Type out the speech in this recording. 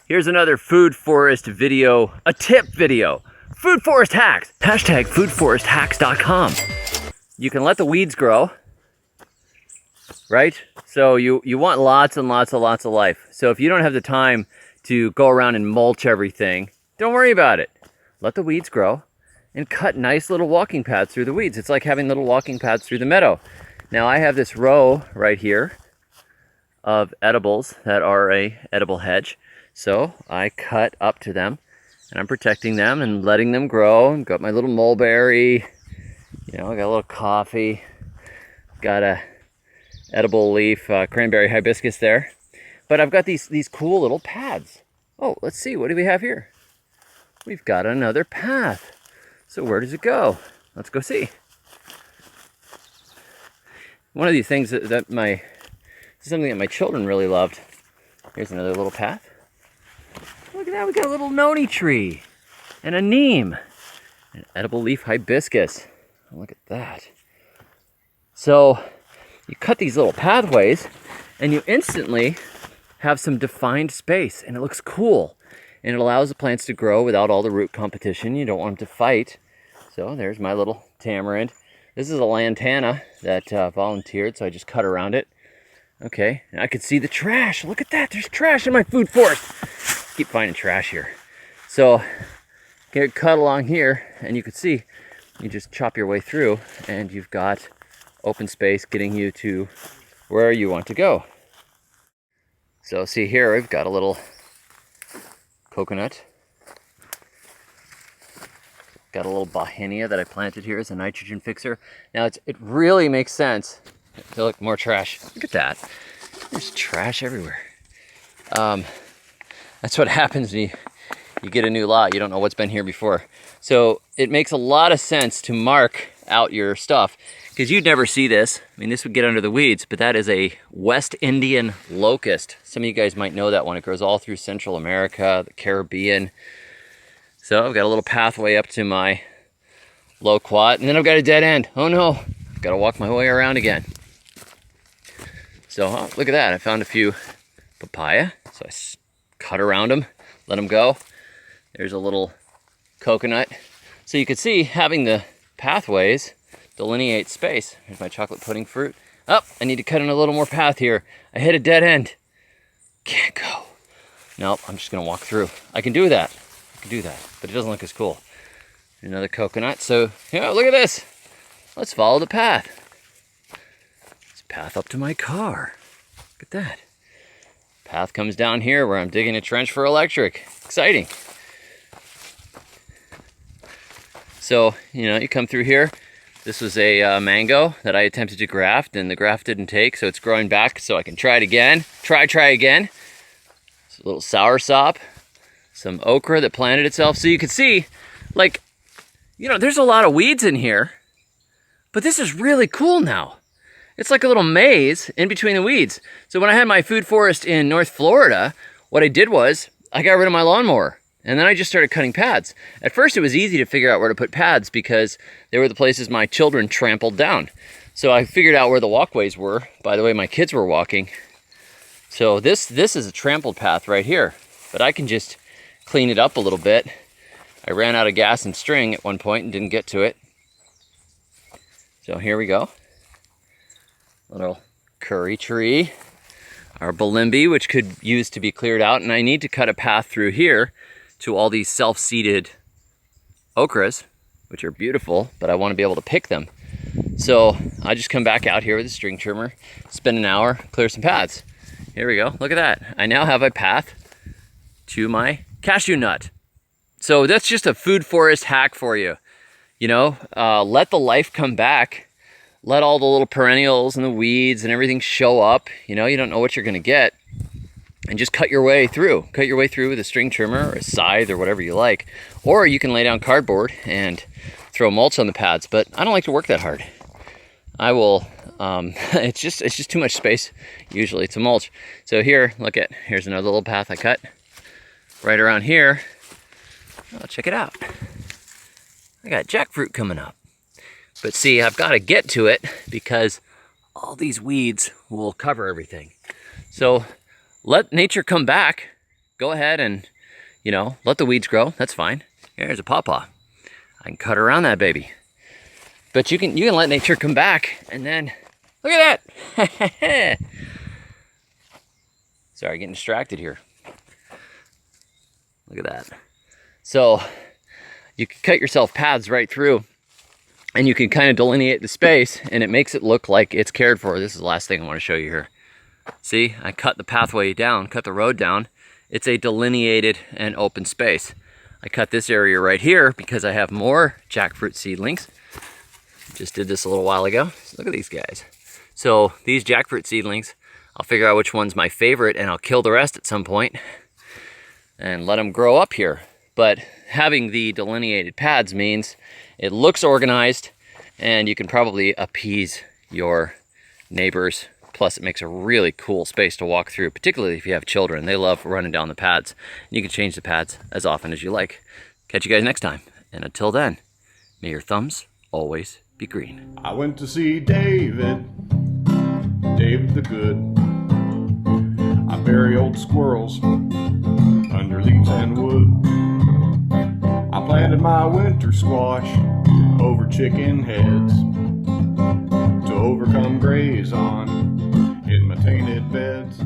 Here's another food forest video, a tip video. Food forest hacks. Hashtag foodforesthacks.com. You can let the weeds grow, right? So you want lots and lots of life. So if you don't have the time to go around and mulch everything, don't worry about it. Let the weeds grow and cut nice little walking paths through the weeds. It's like having little walking paths through the meadow. Now I have this row right here of edibles that are a edible hedge. So I cut up to them and I'm protecting them and letting them grow. I've got my little mulberry, I got a little coffee, got a edible leaf cranberry hibiscus there. But I've got these cool little paths. Oh, let's see, what do we have here? We've got another path. So where does it go? Let's go see. One of these things something that my children really loved. Here's another little path. Look at that, we got a little noni tree and a neem, an edible leaf hibiscus. Look at that. So you cut these little pathways and you instantly have some defined space and it looks cool. And it allows the plants to grow without all the root competition. You don't want them to fight. So there's my little tamarind. This is a lantana that volunteered, so I just cut around it. Okay, and I could see the trash. Look at that, there's trash in my food forest. Keep finding trash here. So get cut along here and you can see, you just chop your way through and you've got open space getting you to where you want to go. So see here, we've got a little coconut. Got a little bauhinia that I planted here as a nitrogen fixer. Now it really makes sense. Look, more trash. Look at that. There's trash everywhere. That's what happens when you get a new lot. You don't know what's been here before. So it makes a lot of sense to mark out your stuff because you'd never see this. I mean, this would get under the weeds, but that is a West Indian locust. Some of you guys might know that one. It grows all through Central America, the Caribbean. So I've got a little pathway up to my loquat, and then I've got a dead end. Oh no, I've got to walk my way around again. So look at that, I found a few papaya. So I cut around them, let them go. There's a little coconut. So you can see having the pathways delineate space. Here's my chocolate pudding fruit. Oh, I need to cut in a little more path here. I hit a dead end. Can't go. Nope, I'm just gonna walk through. I can do that, but it doesn't look as cool. Another coconut. So, look at this. Let's follow the path. It's a path up to my car. Look at that. Path comes down here where I'm digging a trench for electric. Exciting. So, you come through here. This was a mango that I attempted to graft and the graft didn't take, so it's growing back so I can try it again. Try again. It's a little soursop. Some okra that planted itself. So you can see, there's a lot of weeds in here, but this is really cool now. It's like a little maze in between the weeds. So when I had my food forest in North Florida, what I did was I got rid of my lawnmower and then I just started cutting paths. At first it was easy to figure out where to put paths because they were the places my children trampled down. So I figured out where the walkways were by the way my kids were walking. So this is a trampled path right here, but I can just clean it up a little bit. I ran out of gas and string at one point and didn't get to it. So here we go. Little curry tree, our balimbi, which could use to be cleared out. And I need to cut a path through here to all these self-seeded okras, which are beautiful, but I want to be able to pick them. So I just come back out here with a string trimmer, spend an hour, clear some paths. Here we go, look at that. I now have a path to my cashew nut. So that's just a food forest hack for you. Let the life come back. Let all the little perennials and the weeds and everything show up. You don't know what you're gonna get. And just cut your way through. Cut your way through with a string trimmer or a scythe or whatever you like. Or you can lay down cardboard and throw mulch on the pads, but I don't like to work that hard. I will, it's just too much space usually to mulch. So here's another little path I cut. Right around here, check it out. I got jackfruit coming up. But see, I've got to get to it because all these weeds will cover everything. So let nature come back. go ahead and, you know, let the weeds grow. That's fine. Here's a pawpaw. I can cut around that baby. But you can let nature come back, and then look at that. Sorry, getting distracted here. Look at that. So you can cut yourself paths right through, and you can kind of delineate the space, and it makes it look like it's cared for. This is the last thing I want to show you here. See, I cut the pathway down, cut the road down. It's a delineated and open space. I cut this area right here because I have more jackfruit seedlings. Just did this a little while ago. Look at these guys. So these jackfruit seedlings, I'll figure out which one's my favorite, and I'll kill the rest at some point and let them grow up here. But having the delineated paths means it looks organized, and you can probably appease your neighbors. Plus, it makes a really cool space to walk through, particularly if you have children. They love running down the paths. And you can change the paths as often as you like. Catch you guys next time. And until then, may your thumbs always be green. I went to see David the Good. I bury old squirrels under leaves and wood. I planted my winter squash over chicken heads to overcome graze on in my tainted beds.